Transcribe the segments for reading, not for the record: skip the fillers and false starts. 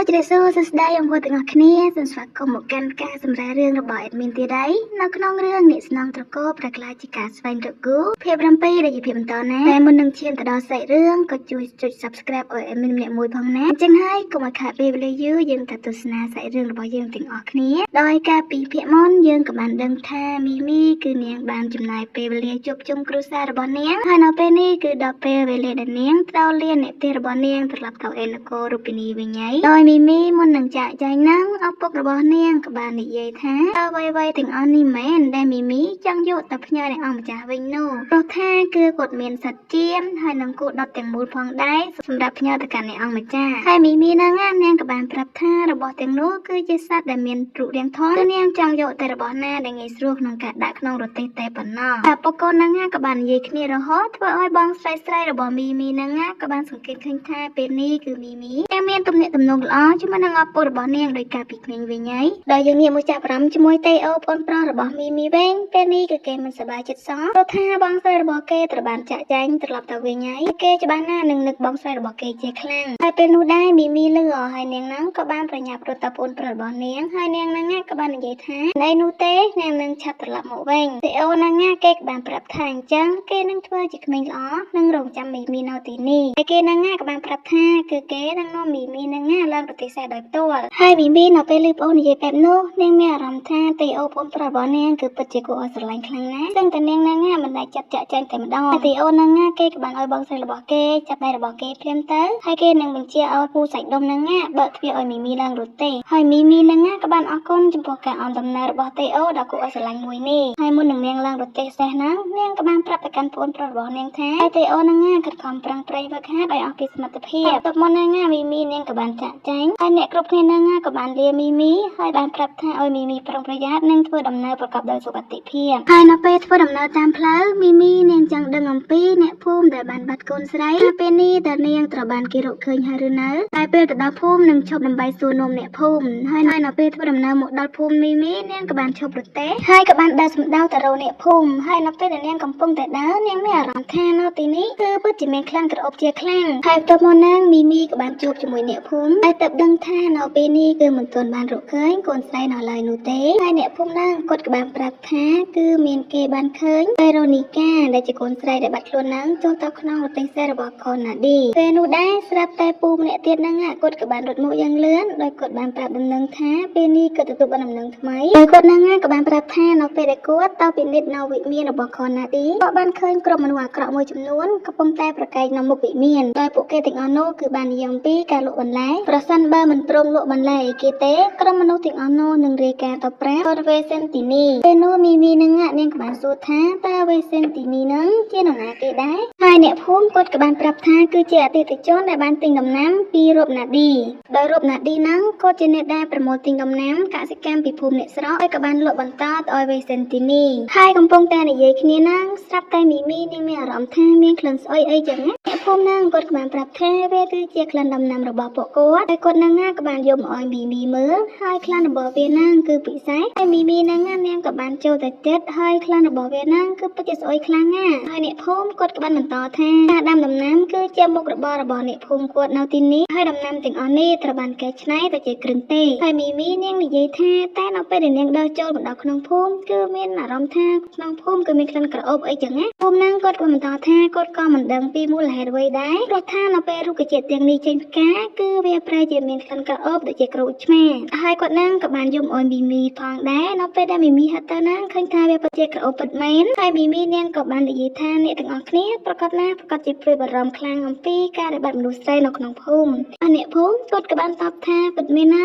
จะได้สู้สุดได้ยังพอถึงอันนี้ส่วนสวัสดิ์ก็หมกกันการสำราญเรื่องระบายมินตีได้นักน้องเรื่องเนสน้องตะโก้ประกาศจิกาสไฟน์ตะกูเพียบรำไปได้ยี่เพียบตอนนะแต่มันนึงเชียนแต่ดอใส่เรื่องก็จุด subscribe เอ็มมินเนี่ยมวยพังนะจึงให้ก็มาขาดไปเลยยื้อยังตัดตุสนาใส่เรื่องระบายยังถึงออกนี้โดยการปีเพียมอนยังกับมันดังท่ามีคือเนียงบานจุ่มนายไปเลยจบจุ่มครูซาระบอนเนียงฮานอเปนี่คือดอกเปเวเลดเนียงเต้าเลียนเนเตระบอนเนียงตลับเต้าเอ็นโกรูปินีวิญญาโดยมีมันหนึ่งจ่ายใจนั่งเอาปกระบอกเนียงกับบานนิยัยท้าเอาไว้ถึงอันนี้แม่ได้มีจังโยตับพญาในอ่างจ่าวิญโนรถท่าคือกดเมียนสัตเจียมให้นังกูดอดแต่งมูลพองได้สำหรับพญาตะการในอ่างมาจ่าให้มีนางงานเนียงกับบานปรับท่าระบอกแต่งนู้คือจะสัตว์ได้เมียนรุเรียงท้องเนียงจังโยแต่ระบอกหน้าได้ไงสรุปนังกะดักน้องรถเตะปนนอแต่ปกนางงานกับบานยัยขี้ระหอบเพื่ออ้อยบองใส่ระบอกมีนางงานกับบานสังเกตขึ้นท่าเป็นนี่คือมีแอมเมียนตุ่มเนี่ยตุ่มนงล้อจุ่มนางเอาปูระบอกเนียงโดยการปิดเมียนวิญญาโดยยังเนี่ยมุจับรำจมวยเตะเอาปนปลาระบอกมีเว้งเป็นนี่คือเกมมันสบายจิตซ้อรถท่าบองใส่ระบอกเกตระบานจะใจตลอดตะวิญญาเกจะบ้านหน้าหนึ่งนึกบองใส่ระบอกเกเจคลั่งให้เป็นนูได้มีเลือให้เนียงนังกับบ้านประหยัดรถตะปนปลาระบอกเนียงให้เนียงนางงากับบ้านใหญ่ท่าในนูเตะเนียงนังชัดตลอดหมู่เว้งเตะเอานางงาเกกบ้านปรับทางจังเกนังทั่วจิกเมงล้อนังรงจำมีนอตีนี่ไอเกนางงากับบ้านปรับท่าคือเกนังน้องมีนางงาล่างปฏิเสธโดยตัวให้มีนอไปลืบโอนใหญ่แบบนู้เนียงแม่รำท่าเตะเอาปนปลาระบอกเนียงคือปัจจิกุอสลายครั้งนะซึ่งแต่เนียงนางงามันได้จัดจะแจ้งแต่มันดองเตะเอานางงาเกกับบ้านอ้อยบองใส่ระบอกเกจับในระบอกเกเพียงเตอให้เกนังบัญชีเอาผู้ใส่ดมนางงาเบิกเพียอ้อยมีล่างรถเตะให้มีนางงากับบ้านออกคนจมพอการออมดำเนินระบอกเตะเอาดอกกุอสลายมวยนี่ให้มุนหนึ่งเนียงล่างรถเตะแซ่นังเนียงกับบ้านปรับประกันปนปลาระบอกเนียงแท้ให้เตะเอานางงาขัดความปรังเปรย์ว่าแค่ได้ออกพิสมัติเพียบตบมนางงามีเนียงกับบ้านจะแจ้งให้เนกรุบเนียนางงากับบ้านเลียมีให้บ้านปรับท่าอ้อยมีปรังประหยัดนั่งทั่วดำเนินประกอบโดยสุขติเพียบให้นับไปทั่วดำเนินตามเพลย์มีเนียงจังดังอมปีเนพุ่มแต่บ้านบัดกลสไลด์เป็นนี่แต่เนียงตระบานกิโรเคยหารือเนื้อให้เป็นแต่ดาวพุ่มหนึ่งชอบดำใบสูนมเนพุ่มให้นับไปทั่วดำเนินหมดดาวพุ่มมีเนียงกับบ้านชอบรถเตะให้กับบ้านดาวสมดาวแต่เราเนพุ่มให้นับไปแต่เนียงกำปงแต่ดาวเนียงไม่อารมณ์แท้นอตีนี้คือเพื่อจิเมงคลั่งกระอบเจียคลั่งให้ตัวมนางมีกับบ้านจูบจมูกเนพุ่มให้ตับดังท่านอปีนี้คือเหมือนตัวบ้านรุเคยกนไซนอลายนูเตะให้เนพุ่มนั่งกดกับบ้านปรับท่าคือเมียนเกบ้านเคยไอโรนิก้าได้จะกนไซได้บัดล้วนนั่งโจตอกน้องรถเตะแซ่ระบอกคนน่ะดีเฟนูได้สลับแต่ปูเนเตียนนั่งกดกับบ้านรถโมยังเลื่อนโดยกดบ้านปรับดำเนินท่าปีนี้เกิดตุบบ้านดำเนินทำไมโดยกดนั่งกับบ้านปรับท่านอไปได้กดเต้าเป็นนิดนอวิเมียนระบอกคนน่ะดีเพราะบ้านเคยกรมมันว่ากระมวยจำนวนกระปมแต่ประกายนอมุกวิเมียนโดยปุกเกติงอโนคือบ้านยองปีการลุบันไลประสันบ้ามันตรงลุบันไลเกเตกรมมนุษย์ติงอโนหนึ่งเรกาต่อแปรตอเวเซนตินีเฟนูมีนั่งเนียงกับบ้านสูท่าตาเวเซนตินีนั่งเจนนาเกได้ให้เนพุ่มกดกับบ้านปรับท่าคือเจติติจนในบ้านติงดำน้ำปีรูปนาดีโดยรูปนาดีนั่งก็จะเนได้ประโมทติงดำน้ำกสิกรรมปีภูมิเนสระไปกับบ้านหลบบรรทัดออยเวเซนตินีให้กำปงแต่ในเยคนี้นั่งสับแต่มีนี่ไม่อารมณ์ท่าเมียคลันอ้อยจังนะเนพุ่มนั่งกดกับบ้านปรับท่าเวคือเจคลันดำน้ำระบอบปกวดไปกดนั่งกับบ้านยมอ้อยมีมือให้คลันระบอบเวนั่งคือปีไซให้มีนั่งเนียงกับบ้านโจแต่เจ็ดให้คลันระบอบเวนั่งคือปัจจัยอ้อยคลังให้เนพุ่มกดกับบ้านมันต่อท่าดำน้ำคือเจ้ามุกระบอบเนพุ่มกดนาตินี้ให้ดำน้ำถึงอันนี้ตระบานแกชไนแต่เจกรึงเตให้มีเนียงในยัยท่าแต่เอาไปเนียงเดาโจบนดอกขนมพุ่มคือเมียนอารมณ์ท่าขนมพุ่มคือมีคลันกระอบไอจังนะพุ่มนั่งกดกับมันต่อท่ากดก็มันดังปีมูลเหตุไว้ได้รถท่าเอาไปรูกระเจ็ดอย่างนี้เจนกาคือเวียปลายเจมีคลันกระอบแต่เจกรูชแม่ให้กดนั่งกับบ้านยมอ่อนมีทองได้เอาไปได้มีฮัตตานั่งขันทาเวียปเจกระอบปัดเมนให้มีเนียงกับบ้านยัยท่าเนี่ยถึงออกนี้ประกอบหน้าประกอบจิตปลุยบารมคลังอัมปีการได้บัตรมนุษย์ใจนกขนมพุ่มอันเนี้ยพุ่มกดกับบ้านตอบท่าปัดเมนไน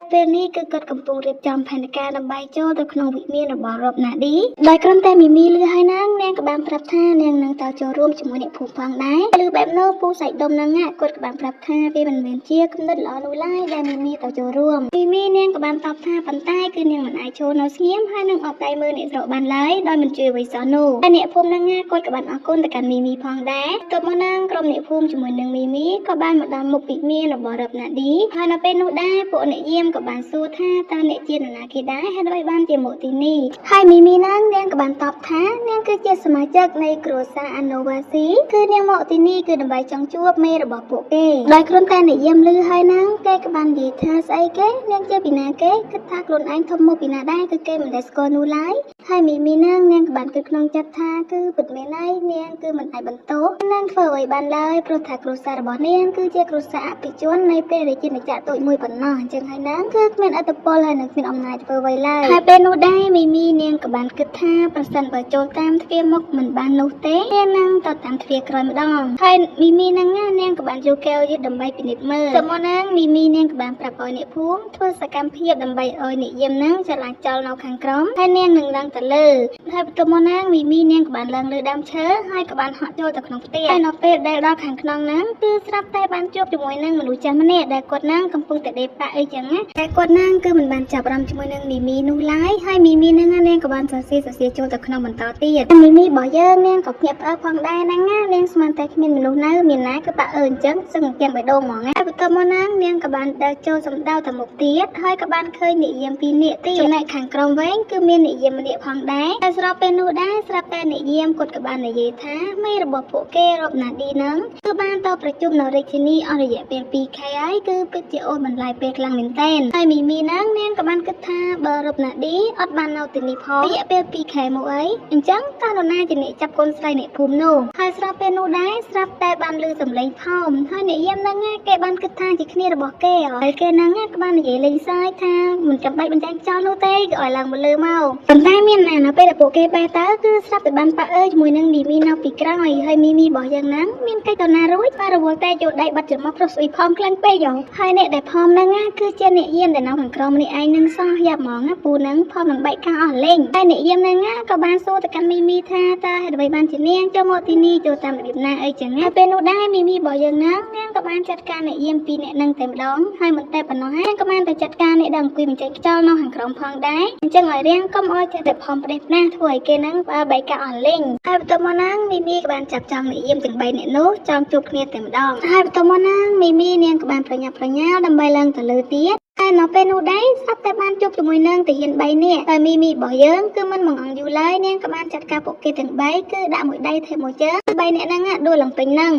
เป็นนี่คือกดกำปูเรียบจำแผนการดำใบโจ้ตัวขนมวิเมียนระบอบรบหนาดีโดยกรมแต่มีเรือให้นั่งเนียงกับบ้านปรับท่าเนียงนางเตาโจร่วมจมูกเนี่ยผูกฟังได้เรือแบบโน้ปูใส่ดมนางกดกับบ้านปรับท่าเป็นเหมือนเจี๊ยกนึดหล่อนูไล่ได้มีเตาโจร่วมมีเนียงกับบ้านตอบท่าปันใต้คือเนียงเหมือนไอโชว์นอสเงียมให้นางออกไตมือเนี่ยสระบานไล่โดยมันจุยไว้สอนูอันเนี้ยพุ่มนางกดกับบ้านออกก้นแต่กันมีพองได้ตัวมานางกรมเนี่ยพุ่มจมูกหนึ่งมีก็บ้านหมดดำมุกปีเมียนระบอบรบหนาดีให้เราเป็นนูได้ปูเนี่ยเยี่ยมกับ ก็បានសួរថាតើអ្នកជានរណាគេដែរហេតុអ្វីបានជាមកទីនេះហើយមីមីនាងក៏បានតបថានាងគឺជាសមាជិកនៃគ្រួសារអាណូវ៉ាស៊ីគឺនាងមកទីនេះគឺដើម្បីចង់ជួបមេរបស់ពួកគេដោយគ្រាន់តែនិយាយឮហើយនាងគេក៏បាននិយាយថាស្អីគេនាងជាពីណាគេគិតថាខ្លួនឯងធំមកពីណាដែរគឺគេមិនដែលស្គាល់នោះឡើយហើយមីមីនាងក៏បានគិតក្នុងចិត្តថាគឺពិតមែនហើយនាងគឺមិនអាចបន្តនាងធ្វើអ្វីបានឡើយព្រោះថាគ្រួសាររបស់នាងគឺជាគ្រួសារអភិជននៃពេលដែលជាម្ចាស់តូចមួយប៉ុណ្ណោះអញ្ចឹងហើយនាងគឺគ្មានអត្តពលហើយនឹងគ្មានអំណាចធ្វើអ្វីឡើយហើយពេលនោះដែរមីមីនាងក៏បានគិតថាប្រសិនបើចូលតាមទ្វារមុខមិនបាននោះទេនាងនឹងទៅតាមទ្វារក្រោយម្ដងហើយមីមីនាងក៏បានយកកែវយឺតដើម្បីពិនិត្យមើលទៅមកនាងមីមីនាងក៏បានប្រាប់ឲ្យអ្នកភូមិធ្វើសកម្មភាពដើម្បីឲ្យអ្នកយាមនាងចរាចរនៅខាងក្រោមហើយនាងនឹងឡើងទៅលើហើយបន្ទាប់មកនាងមីមីនាងក៏បានឡើងលើដើមឈើហើយក៏បានហក់ចូលទៅក្នុងផ្ទះហើយនៅពេលដែលដល់ខាងក្នុងនាងគឺស្រាប់តែបានជួបជាមួយនឹងមនុស្សចាស់ម្នាក់ដែលគាត់នាងកំពុងតែដេកប៉ាក់អីចឹងណាតែគាត់នាងគឺមិនបានចាប់អារម្មណ៍ជាមួយនឹងមីមីនោះឡើយហើយមីមីនាងក៏បានសរសេរចូលទៅក្នុងបន្តទៀតមីមីរបស់យើងនាងក៏ភ្ញាក់ផ្អើលផងដែរហ្នឹងណានាងស្មានតែគ្មានមនុស្សនៅមានណាគឺប៉ាក់អញ្ចឹងសឹងទាំងបេះដូងហ្មងហើយបន្ទាប់មកនាងក៏បានដើរចូលសម្ដៅទៅមុខទៀតហើយក៏បានឃើញនិយាមពីរនាក់ទៀតចំណែកខាងក្រោមវិញគឺមាននិយាមម្នាក់ផងដែរហើយស្របពេលនោះដែរស្រាប់តែនិយាមគាត់ក៏បាននិយាយថាមេរបស់ពួកគេរបណាឌីហ្នឹងគឺបានទៅប្រជុំនៅរាជធានីអស់រយៈពេល2ខែហើយគឺពិតជាអូនបន្លាយពេលខ្លាំងមែនទែនហើយមីមីនាងក៏បានគិតថាបើរបណាឌីអត់បាននៅទីនេះផងរយៈពេល2ខែមកអីអញ្ចឹងតើនរណាជាអ្នកចាប់កូនស្រីអ្នកភូមិនោះហើយស្រាប់ពេលនោះដែរស្រាប់តែបានឮសំឡេងផោមហើយនិយាមហ្នឹងគេបានគិតថាជាគ្នារបស់គេហើយគេហ្នឹងក៏បាននិយាយលេងសើចថាមិនចាំបាច់បញ្ចាំងចោលនោះទេគឺឲ្យឡើងមកលើមកប៉ុន្តែមានណានៅពេលដែលពួកគេបែរទៅគឺស្រាប់តែបានប៉ាក់អើជាមួយនឹងមីមីនៅពីក្រោយហើយមីមីរបស់យើងហ្នឹងមានកិច្ចតណារួចបានរវល់តែយកដៃបាត់ច្រមុះប្រុសស្អុយផោមខ្លាំងពេកហើយអ្នកដែលផោមហ្នឹងគឺជាអ្នកយាមដែលនៅខាងក្រោមនេះឯងនឹងសោះយ៉ាប់ហ្មងពូហ្នឹងផោមនឹងបែកខាងអស់លេងហើយអ្នកយាមហ្នឹងក៏បានសួរទៅកាន់មីមីថាតើហេតុអ្វីបានជានាងចូលមកទីនេះចូលតាមរបៀបណាអីចឹងហើយពេលនោះដែរមីមីរបស់យើងហ្នឹងនាងក៏បានចាត់ការអ្នកយាមពីរអ្នកហ្នឹងតែម្ដងហើយមិនតែប៉ុណ្ណោះហើយក៏បានទៅចាត់ការអ្នកដែលអង្គុយបញ្ចេញខ្យល់នៅខាងក្រោមផងដែរអញ្ចឹងឲ្យរៀងកុំឲ្យចេះតែផោមផ្ដេសផ្ដាសធ្វើឲ្យគេហ្នឹងបែកខាងអស់លេងហើយបន្ទាប់មកហ្នឹងមីមីក៏បានចាប់ចង់អ្នកយាមទាំង3អ្នកនោះចង់ជួបគ្នាតែម្ដងហើយបន្ទាប់មកហ្នឹងមីមីនាងក៏បានប្រញាប់ប្រញាល់ដើម្បីឡើងទៅលើទៀតហើយនៅពេលនោះដែរស្រាប់តែបានជួបជាមួយនឹងទាហាន3នាក់តែមីមីរបស់យើងគឺមិនមកអង្គយូរឡើយនាងក៏បានចាត់ការពួកគេទាំង3គឺដាក់មួយដៃថែមមួយជើង3នាក់ហ្នឹងដួលឡើងពេញហ្នឹង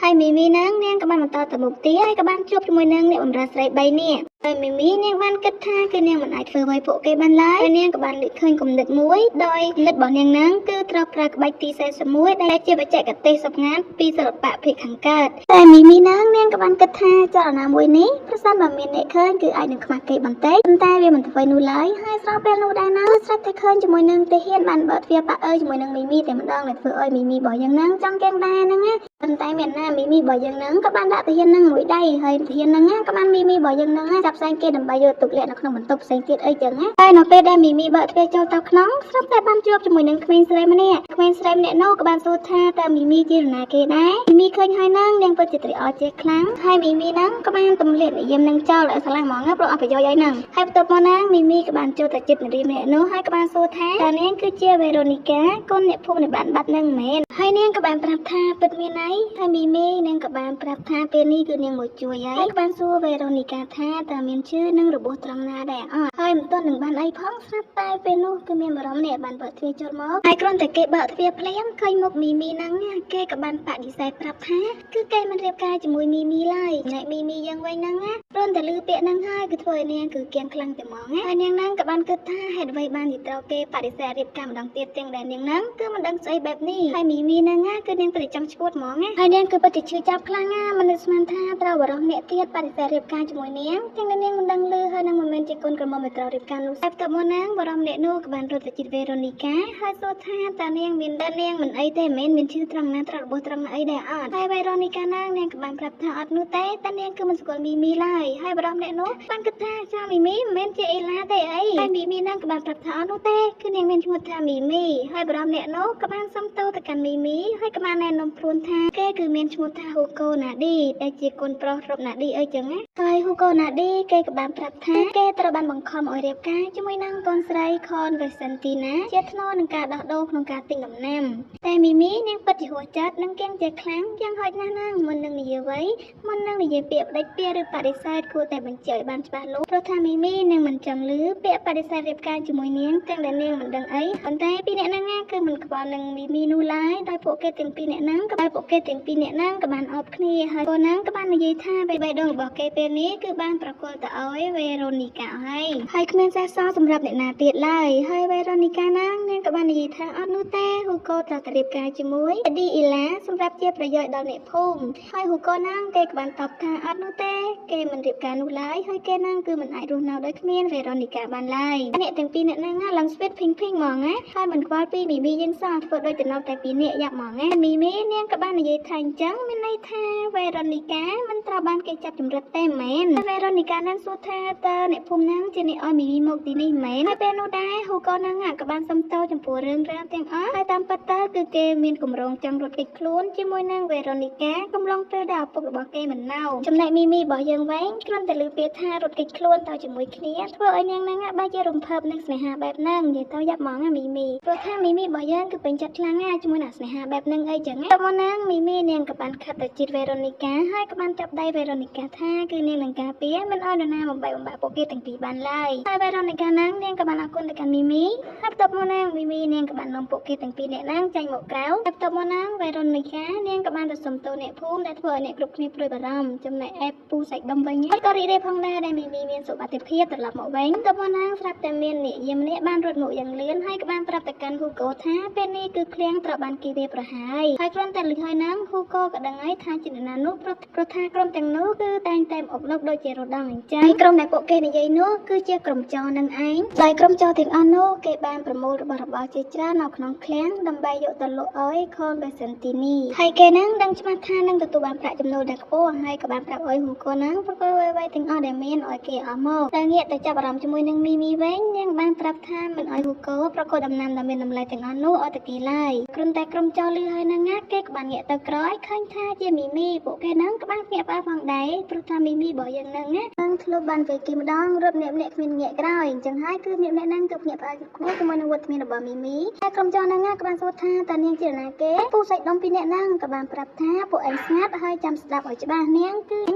ហើយមីមីហ្នឹងនាងក៏បានបន្តទៅមុខទៀតហើយក៏បានជួបជាមួយនឹងអ្នកបម្រើស្រី3នាក់ហើយមីមីនាងបានគិតថាគឺនាងមិនអាចធ្វើអ្វីពួកគេបានឡើយហើយនាងក៏បានលើកឃើញគំនិតមួយដោយគំនិតរបស់នាងហ្នឹងគឺត្រូវប្រើក្បាច់ទី41ដែលជាបច្ចេកទេសសម្ងាត់ពីសិល្បៈភាគខាងកើតតែមីមីហ្នឹងនាងក៏បានគិតថាចលនាមួយនេះប្រសិនបើមានអ្នកឃើញគឺអាចនឹងខ្មាស់គេបន្តិចប៉ុន្តែវាមិនធ្វើនោះឡើយហើយស្របពេលនោះដែរណាស្រាប់តែឃើញជាមួយនឹងទាហានបានបើកទ្វារប៉ាក់អើជាមួយនឹងមីមីតែម្ដងដែលធ្វើឲ្យមីមីរបស់យើងហ្នឹងចង់កៀងដែរហ្នឹងណាប៉ុន្តែមានណាមីមីរបស់យើងហ្នឹងក៏បានដាក់ទាហានហ្នឹងមួយដៃហើយទាហានហ្នឹងក៏បានមីមីរបស់យើងហ្នឹងចាប់ផ្សែងគេដើម្បីយកទុកលាក់នៅក្នុងបន្ទប់ផ្សេងទៀតអីចឹងណាហើយនៅពេលដែលមីមីបើកទ្វារចូលទៅក្នុងស្រាប់តែបានជួបជាមួយនឹងក្មេងស្រីម្នាក់នោះក៏បានសួរថាតើមីមីជានរណាគេដែរមីមីឃើញហើយហ្នឹងនាងពិតជាត្រេកអរជាខ្លាំងហើយមីមីហ្នឹងក៏បានទម្លាក់និយមនឹងចោលឲ្យស្រឡះហ្មងព្រោះអត់ប្រយោជន៍អីហ្នឹងហើយបន្ទាប់មកហ្នឹងមីមីក៏បានចូលទៅចិត្តនារីម្នាក់នោះហើយក៏បានសួរថាតើនាងគឺជាវេរ៉ូនីកាកូនអ្នកភូមិនៃបានបាត់ហ្នឹងមែនហើយនាងក៏បានប្រាប់ថាពិតមានអីហើយមីមីនាងក៏បានប្រាប់ថាពេលនេះគឺនាងមកជួយហើយក៏បានសួរវេរ៉ូនីកាថាតើមានឈ្មោះនិងរបួសត្រង់ណាដែរអត់ហើយមិនទាន់នឹងបានអីផងស្រាប់តែពេលនោះគឺមានបរិមម្នាក់បានបើកទ្វារចូលមកហើយគ្រាន់តែគេបើកទ្វារភ្លាមឃើញមុខមីមីហ្នឹងគេក៏បានបដិសេធប្រាប់ថាគឺគេមិនរៀបការជាមួយមីមីឡើយណែមីមីយើងវិញហ្នឹងគ្រាន់តែឮពាក្យហ្នឹងហើយគឺធ្វើឲ្យនាងគឺគៀងខ្លាំងតែហ្មងហើយនាងហ្នឹងក៏បានគិតថាហេតុអ្វីបានជាត្រូវគេបដិសេធរៀបការម្ដងទៀតទាំងដែលនាងហ្នឹងគឺមិនដឹងស្អីបែបនេះហើយមីមីហ្នឹងគឺនាងពិតជាចង់ឈួតហ្មងហើយនាងគឺពិតជាឈឺចាប់ខ្លាំងមិននឹកស្មានថាត្រូវបរិមអ្នកទៀតបដិសេធរៀបការជាមួយនាងទាំងដែលនាងមិនដឹងឮហើយនឹងមិនមែនជាកូនក្រមុំដែលត្រូវរៀបការនោះតែបន្ទាប់មកហ្នឹងបរិមអ្នកនោះក៏បានរត់ទៅជិតវេរ៉ូនីកាហើយសួរថាតើនាងមាននាងមិនអីទេមិនមែនមានឈឺត្រង់ណាត្រូវរបួសត្រង់ណាអីដែរអត់ហើយវេរ៉ូនីកាហ្នឹងនាងក៏បានប្រាប់ថាអត់នោះទេតែនាងគឺមិនស្គាល់មីមីឡើយហើយបរិមអ្នកនោះបានគិតថាចាមីមីមិនមែនជាអីឡាទេអីហើយមីមីហ្នឹងក៏បានប្រាប់ថាអត់នោះទេគឺនាងមានឈ្មោះថាមីមីហើយបរិមអ្នកនោះក៏បានសុំទោសទៅកាន់មី មីហើយក៏បានណែនាំខ្លួនថាគេគឺមានឈ្មោះថាហ៊ូកូណាឌីដែលជាកូនប្រុសរបស់ណាឌីអីចឹងណាហើយហ៊ូកូណាឌីគេក៏បានប្រាប់ថាគេត្រូវបានបង្ខំឲ្យរៀបការជាមួយនឹងកូនស្រីខនវេសិនទីណាជាថ្នូរនឹងការដោះដូរក្នុងការទិញដំណាំតែមីមីនាងពិតជាហួសចិត្តនិងគៀងជាខ្លាំងយ៉ាងហោចណាស់ណាមុននឹងនិយាយអ្វីមុននឹងនិយាយពាក្យបដិពាក្យឬបដិសេធគួរតែបញ្ជាក់ឲ្យបានច្បាស់លាស់ព្រោះថាមីមីនាងមិនចង់ឮពាក្យបដិសេធរៀបការជាមួយនាងទាំងដែលនាងមិនដឹងអីប៉ុន្តែពីអ្នកហ្នឹងគឺមិនខ្វល់នឹងមីមីនោះឡើយដោយពួកគេទាំងពីរអ្នកហ្នឹងក៏បានអបគ្នាហើយពួកហ្នឹងក៏បាននិយាយថាបេះដូងរបស់គេពេលនេះគឺបានប្រគល់ទៅឲ្យវេរ៉ូនីកាហើយគ្មានសេះសល់សម្រាប់អ្នកណាទៀតឡើយហើយវេរ៉ូនីកាហ្នឹងនាងក៏បាននិយាយថាអត់នោះទេហ៊ូកូត្រូវតែរៀបការជាមួយឌីអ៊ីឡាសម្រាប់ជាប្រយោជន៍ដល់អ្នកភូមិហើយហ៊ូកូហ្នឹងគេក៏បានតបថាអត់នោះទេគេមិនរៀបការនោះឡើយហើយគេហ្នឹងគឺមិនអាចរស់នៅដោយគ្មានវេរ៉ូនីកាបានឡើយអ្នកទាំងពីរអ្នកហ្នឹងឡើងស្វីតភីងហ្មងណាហើយមិនខ្វល់ពីមីមីយើងសោះធ្វើដូចតំណតែពីរនាក់យ៉ាប់ហ្មងណាមីមីនាងក៏បាននិយាយថាអញ្ចឹងមានន័យថាវេរ៉ូនីកាមិនត្រូវបានគេចាប់ចម្រិតទេមែនវេរ៉ូនីកាហ្នឹងសួរថាតើអ្នកភូមិហ្នឹងជាអ្នកឲ្យមីមីមកទីនេះមែនហើយពេលនោះដែរហ៊ូកូហ្នឹងក៏បានសុំទោសចំពោះរឿងរ៉ាវទាំងអស់ហើយតាមពិតទៅគឺគេមានគម្រោងចង់រត់គេចខ្លួនជាមួយនឹងវេរ៉ូនីកាកំឡុងពេលដែលឪពុករបស់គេមិននៅចំណែកមីមីរបស់យើងវិញគ្រាន់តែឮពាក្យថារត់គេចខ្លួនទៅជាមួយគ្នាធ្វើឲ្យនាងហ្នឹងបែរជារំភើបនឹងស្នេហាបែបហ្នឹងនិយាយទៅយ៉ាប់ហ្មងណាមីមីព្រោះថាមីមីរបស់យើងគឺពេញចិត្តខ្លាំងណាស់ជាមួយនឹងស្នេហាបែបហ្នឹងអីចឹងណាតែមកណាមីមីនាងក៏បានខិតទៅជាតិវេរ៉ូនីកាហើយក៏បានចាប់ដៃវេរ៉ូនីកាថាគឺនាងនឹងការពារមិនឲ្យនរណាបំបែកបំបាក់ពួកគេទាំងពីរបានឡើយហើយវេរ៉ូនីកាហ្នឹងនាងក៏បានអរគុណទៅកាន់មីមីហើយបន្ទាប់មកណាមីមីនាងក៏បាននាំពួកគេទាំងពីរអ្នកហ្នឹងចេញមកក្រៅហើយបន្ទាប់មកណាវេរ៉ូនីកានាងក៏បានទៅសុំទោសអ្នកភូមិដែលធ្វើឲ្យអ្នកគ្រប់គ្នាព្រួយបារម្ភចំណែកឯពូសាច់ដុំវិញហើយក៏រីករាយផងដែរដែលមីមីមានសុខភាពត្រឡប់មកវិញបន្ទាប់មកណាស្រាប់តែមានអ្នកយាមម្នាក់បានរត់មកយ៉ាងលឿនហើយក៏បានប្រាប់ទៅកាន់ហ៊ូកូថាពេលនេះគឺឃ្លាំងត្រូវបានគេវាយប្រហារហើយគ្រាន់តែឮហើយហ្នឹងហ៊ូកូក៏ដឹងហើយថាជានរណានោះព្រោះថាក្រុមទាំងនោះគឺតែងតែអុកឡុកដូចជារដងអញ្ចឹងហើយក្រុមដែលពួកគេនិយាយនោះគឺជាក្រុមចោរនឹងឯងហើយក្រុមចោរទាំងអស់នោះគេបានប្រមូលរបស់របរជាច្រើននៅក្នុងឃ្លាំងដើម្បីយកទៅលក់ឲ្យខនបេសិនទីនីហើយគេហ្នឹងដឹងច្បាស់ថានឹងទទួលបានប្រាក់ចំណូលដែលខ្ពស់ហើយក៏បានប្រាប់ឲ្យហ៊ូកូហ្នឹងប្រកល់អ្វីទាំងអស់ដែលមានឲ្យគេអស់មកតែងាកទៅចាប់អារម្មណ៍ជាមួយនឹងមីមីវិញនាងបានប្រាប់ថាមិនឲ្យហ៊ូកូប្រកល់ដំណាំដែលមានតម្លៃទាំងអស់នោះឲ្យទៅគេឡើយគ្រាន់តែក្រុមចោរលឺហើយហ្នឹងណាគេក៏បានងាកទៅក្រោយឃើញថាជាមីមីពួកគេហ្នឹងក៏បានភ្ញាក់ផ្អើលផងដែរព្រោះថាមីមីរបស់យើងហ្នឹងណានឹងធ្លាប់បានពេលគេម្ដងរត់ម្នាក់គ្មានងាកក្រោយអញ្ចឹងហើយគឺម្នាក់ហ្នឹងគឺភ្ញាក់ផ្អើលគ្នាជាមួយនឹងវត្តមានរបស់មីមីហើយក្រុមចោរហ្នឹងក៏បានសួរថាតើនាងជាណាគេពូសាច់ដុំពីរនាក់ហ្នឹងក៏បានប្រាប់ថាពួកឯងស្ងាត់ហើយចាំស្ដាប់ឲ្យច្បាស់នាង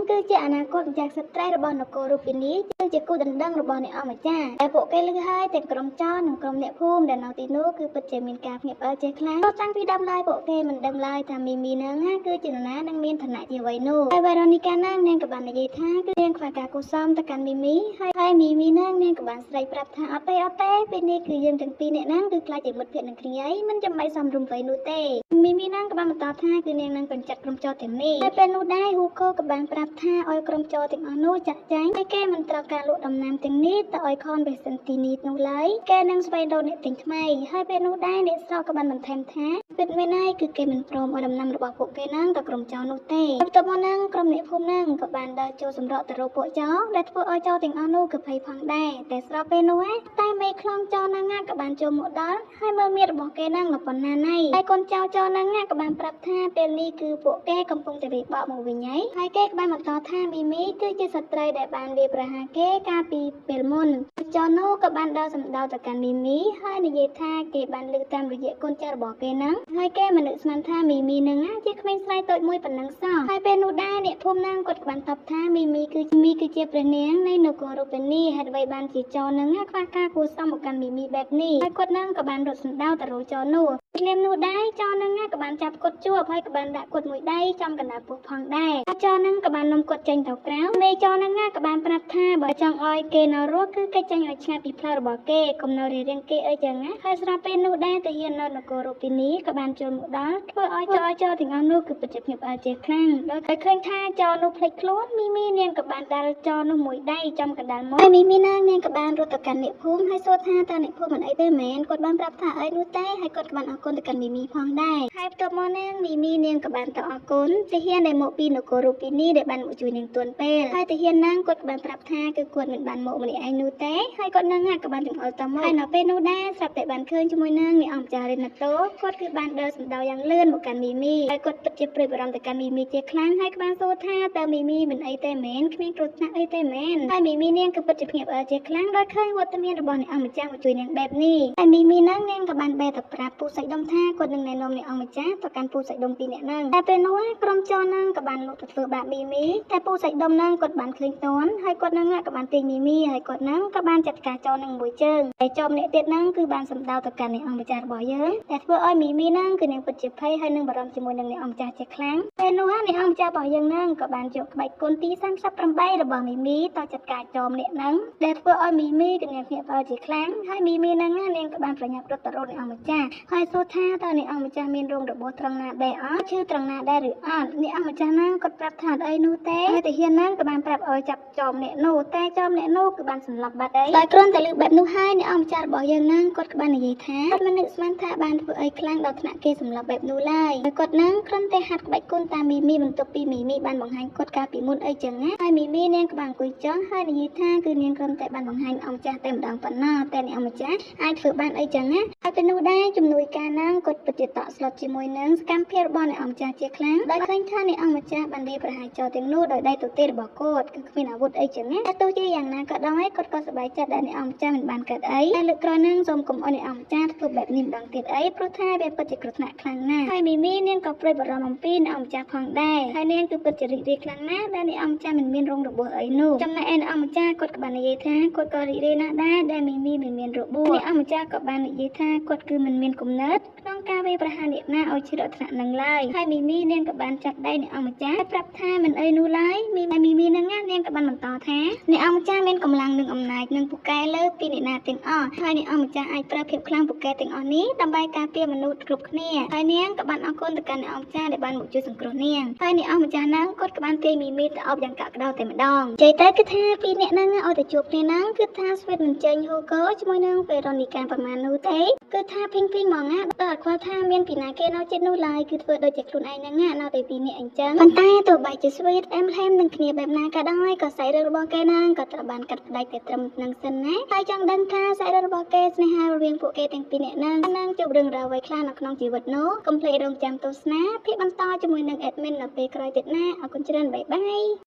គឺជាអនាគតម្ចាស់ស្ត្រីរបស់នគររូបិនីគឺជាគូដណ្ដឹងរបស់អ្នកអម្ចាស់តែពួកគេលឺហើយទាំងក្រុមចោរនិងក្រុមអ្នកភូមិដែលនៅទីនោះគឺពិតជាមានការភ្ញាក់ផ្អើលជាខ្លាំងតាំងពីដើមឡើយពួកគេមិនដឹងឡើយថាមីមីហ្នឹងគឺជានរណានឹងមានឋានៈជាអ្វីនោះហើយវេរ៉ូនីកាហ្នឹងនាងក៏បាននិយាយថាគឺនាងខ្វះការគូសមទៅកាន់មីមីហើយមីមីហ្នឹងនាងក៏បានស្រែកប្រាប់ថាអត់ទេពេលនេះគឺយើងទាំងពីរអ្នកហ្នឹងគឺខ្លាចជាមិត្តភក្តិនឹងគ្នាឯងមិនចាំបាច់សំរុំអ្វីនោះទេមីមីហ្នឹងក៏បានបន្តថាគឺនាងនឹងបញ្ចាត់ក្រុមចោរទាំងនេះហើយពេលនោះដែរហ៊ូកូក៏បានប្រាប់ថាឲ្យក្រុមចោរទាំងអស់នោះចាក់ចែងហើយគេមិនត្រូវការលក់ដំណាំទាំងនេះទៅឲ្យខនបេសិនទីនេះនោះឡើយគេនឹងស្វែងរកអ្នកទិញថ្មីហើយពេលនោះដែរអ្នកស្រុកក៏បានបន្ថែមថាពិតមែនហើយគឺគេមិនព្រមឲ្យដំណាំរបស់ពួកគេហ្នឹងទៅក្រុមចោរនោះទេបន្ទាប់មកហ្នឹងក្រុមអ្នកភូមិហ្នឹងក៏បានដើរចូលសម្រកទៅរកពួកចោរដែលធ្វើឲ្យចោរទាំងអស់នោះគឺភ័យផងដែរតែស្រាប់ពេលនោះតែមេខ្លងចោរហ្នឹងក៏បានចូលមកដល់ហើយមើលមាត់របស់គេហ្នឹងមកប៉ុណ្ណាណៃហើយកូនចៅចោរហ្នឹងក៏បានប្រាប់ថាពេលនេះគឺពួកគេកំពុងតែវាយបកមកវិញហើយគេក៏បានបន្តថាមីមីគឺជាសត្រូវដែលបានវាយប្រហារគេកាលពីពេលមុនចោរនោះក៏បានដើរសម្ដៅទៅកាន់មីមីហើយនិយាយថាគេបានលើកតាមរយៈកូនចៅរបស់គេហ្នឹងហើយគេមិននឹកស្មានថាមីមីហ្នឹងជាក្មេងស្រីតូចមួយប៉ុណ្ណឹងសោះហើយពេលនោះដែរអ្នកភូមិហ្នឹងគាត់ក៏បានតបថាមីមីគឺជាព្រះនាងនៃនគររូបិនីហេតុអ្វីបានជាចោរហ្នឹងខ្វះការគួរសមមកកាន់មីមីបែបនេះហើយគាត់ហ្នឹងក៏បានរត់សម្ដៅទៅរកចោរនោះភ្លាមនោះដែរចោរហ្នឹងក៏បានចាប់គាត់ជាប់ហើយក៏បានដាក់គាត់មួយដៃចំកណ្ដាលពោះផងដែរហើយចោរហ្នឹងក៏បាននាំគាត់ចេញទៅក្រៅមេចោរហ្នឹងក៏បានប្រាប់ថាបើចង់ឲ្យគេនៅរស់គឺគេចេញឲ្យឆ្ងាយពីផ្លូវរបស់គេកុំនៅរៀងគេអីចឹងណាហើយស្រាប់ពេលនោះដែរតាហ៊ាននៅនគររូបិនីក៏បានចូលមកដល់ធ្វើឲ្យចោរទាំងអស់នោះគឺពិតជាភ្ញាក់ផ្អើលជាខ្លាំងដោយឃើញថាចោរនោះភ្លេចខ្លួនមីមីនាងក៏បានដាល់ចោរនោះមួយដៃចំកណ្ដាលមកហើយមីមីនាងក៏បានរត់ទៅកាន់អ្នកភូមិហើយសួរថាតើអ្នកភូមិមិនអីទេមែនគាត់បានប្រាប់ថាអីនោះទេហើយគាត់ក៏បានអរ គុណទៅកាន់មីមីផងដែរហើយបន្ទាប់មកនាងមីមីនាងក៏បានទៅអរគុណទាហានដែលមកពីនគររូបនេះដែលបានមកជួយនាងទាន់ពេលហើយទាហានហ្នឹងគាត់ក៏បានប្រាប់ថាគឺគាត់មិនបានមកម្នាក់ឯងនោះទេហើយគាត់នឹងក៏បានចង្អុលតមកហើយនៅពេលនោះដែរស្រាប់តែបានឃើញជាមួយនឹងអ្នកអង្គចារិណាតូគាត់គឺបានដើរសម្ដៅយ៉ាងលឿនមកកាន់មីមីហើយគាត់ពិតជាព្រួយបារម្ភទៅកាន់មីមីជាខ្លាំងហើយក៏បានសួរថាតើមីមីមិនអីទេមែនគ្មានគ្រោះថ្នាក់អីទេមែនហើយមីមីនាងក៏ពិតជាភ្ញាក់ផ្អើលជាខ្លាំងដោយឃើញវត្តមានរបស់អ្នកអង្គម្ចាស់មកជួយនាងបែបនេះហើយមីមីហ្នឹងនាងក៏បានបែរទៅប្រាប់ពូសៃដុំថាគាត់នឹងណែនាំអ្នកអង្គម្ចាស់ទៅកាន់ពូសៃដុំពីរនាក់ហ្នឹងតែពេលនោះក្រុមចរហ្នឹងក៏បានលុកទៅធ្វើបាបមីមីតែពូសៃដុំហ្នឹងគាត់បានឃើញតន់ហើយគាត់ហ្នឹងក៏បានទាញមីមីហើយគាត់ហ្នឹងក៏បានចាត់ការចរនឹងមួយជើងហើយចោមអ្នកទៀតហ្នឹងគឺបានសម្ដៅទៅកាន់អ្នកអង្គម្ចាស់របស់យើងតែធ្វើឲ្យមីមីហ្នឹងគឺនាងពិតជាភ័យហើយនឹងបារម្ភជាមួយនឹងអ្នកអង្គម្ចាស់ជាខ្លាំងពេលនោះអ្នកអង្គម្ចាស់របស់យើងហ្នឹងក៏បានយកក្បាច់គុណទី38របស់មីមីទៅចាត់ការចោមអ្នកហ្នឹងដែលធ្វើឲ្យមីមីក៏នាងភ្ញាក់ផ្អើលជាខ្លាំងហើយមីមីហ្នឹងនាងក៏បានប្រញាប់រត់ទៅរកអ្នកអង្គម្ចាស់ហើយសួរថាតើអ្នកអង្គម្ចាស់មានរោងរបួសត្រង់ណាដែរអត់ឈឺត្រង់ណាដែរឬអត់អ្នកអង្គម្ចាស់ហ្នឹងគាត់ប្រាប់ថាអីនោះទេហើយទាហានហ្នឹងក៏បានប្រាប់ឲ្យចាប់ចោមអ្នកនោះតែចោមអ្នកនោះគឺបានសម្លាប់បាត់ហើយដោយគ្រាន់តែលើកបែបនោះហើយអ្នកអង្គម្ចាស់របស់យើងហ្នឹងគាត់ក៏បាននិយាយថាគាត់មិននឹកស្មានថាបានធ្វើអីខ្លាំងដល់ថ្នាក់គេសម្លាប់បែបនោះឡើយហើយគាត់ហ្នឹងគ្រាន់តែហាត់ក្បាច់គុណតាមមីមីបន្ទាប់ពីមីមីបានបង្ហាញគាត់កាលពីមុនអីចឹងណាហើយមីមីនាងក៏បានអង្គុយចុះហើយនិយាយថាគឺនាងគ្រាន់តែបានបង្ហាញអង្គម្ចាស់តែម្ដងប៉ុណ្ណោះតែអ្នកអង្គម្ចាស់អាចធ្វើបានអីចឹងណាហើយពេលនោះដែរជំនួយការហ្នឹងគាត់ពិតជាតក់ស្លុតជាមួយនឹងសកម្មភាពរបស់អ្នកអង្គម្ចាស់ជាខ្លាំងដោយឃើញថាអ្នកអង្គម្ចាស់បានវាយប្រហារចោលទាំងនោះដោយដៃទទេរបស់គាត់គឺគ្មានអាវុធអីចឹងណាតែទោះជាយ៉ាងណាក៏ដោយគាត់ក៏សប្បាយចិត្តដែលអ្នកអង្គម្ចាស់មិនបានកើតអីតែលើកក្រោយហ្នឹងសូមកុំឲ្យអ្នកអង្គម្ចាស់ធ្វើបែបនេះម្ដងទៀតអីព្រោះថាវាពិតជាគ្រោះថ្នាក់ខ្លាំងណាស់ហើយមីមីនាងក៏ព្រួយបារម្ភអំពីអ្នកអង្គម្ចាស់ផងដែរហើយនាងគឺពិតជារីករាយខ្លាំងណាស់ដែលអ្នកអង្គម្ចាស់មិនមានរោងរបួសអីនោះចំណែកឯអ្នកអង្គម្ចាស់គាត់ក៏បាននិយាយថាគាត់ក៏រីករាយណាស់ដែរដែលមីមីមិនមានរបួសអ្នកអង្គម្ចាស់ក៏បាននិយាយថាគាត់គឺមិនមានគំនិតក្នុងការវាយប្រហារអ្នកណាឲ្យឈឺដល់ថ្នាក់នឹងឡើយហើយមីមីនាងក៏បានចាប់ដៃអ្នកអង្គម្ចាស់ប្រាប់ថាមិនអីនោះឡើយមីមីនឹងនាងក៏បានបន្តថាអ្នកអង្គម្ចាស់មានកម្លាំងនិងអំណាចនិងពូកែលើពីអ្នកណាទាំងអស់ហើយអ្នកអង្គម្ចាស់អាចប្រើភាពខ្លាំងពូកែទាំងអស់នេះដើម្បីការពារមនុស្សគ្រប់គ្នាហើយនាងក៏បានអរគុណទៅកាន់អ្នកអង្គម្ចាស់ដែលបានមកជួយសង្គ្រោះនាងហើយអ្នកអង្គម្ចាស់ហ្នឹងគាត់ក៏បានទាញមីមីទៅអបយ៉ាងកក់ក្ដៅតែម្ដងនិយាយទៅគឺថាពីរអ្នកហ្នឹងឲ្យទៅជួបគ្នាហ្នឹងគឺថាស្វីតមិនចេញហូកូជាមួយនឹងវេរ៉ូនីកាប្រមាណនោះទេគឺថាភីងហ្មងណាដល់អត់ខ្វល់ថាមានពីណាគេនៅចិត្តនោះឡើយគឺធ្វើដូចជាខ្លួនឯងហ្នឹងណានៅតែពីរអ្នកអញ្ចឹងប៉ុន្តែទោះបីជាស្វីតអែមហែមនឹងគ្នាបែបណាក៏ដោយក៏សាច់រឿងរបស់គេហ្នឹងក៏ត្រូវបានកាត់ផ្ដាច់តែត្រឹមនឹងសិនណាហើយចង់ដឹងថាសាច់រឿងរបស់គេស្នេហារវាងពួកគេទាំងពីរអ្នកហ្នឹងនឹងជួបរឿងរ៉ាវអ្វីខ្លះនៅក្នុងជីវិតនោះកុំភ្លេចរងចាំទស្សនាភាពបន្តជាមួយនឹង admin នៅពេលក្រោយទៀតណាអរគុណច្រើនបាយបាយ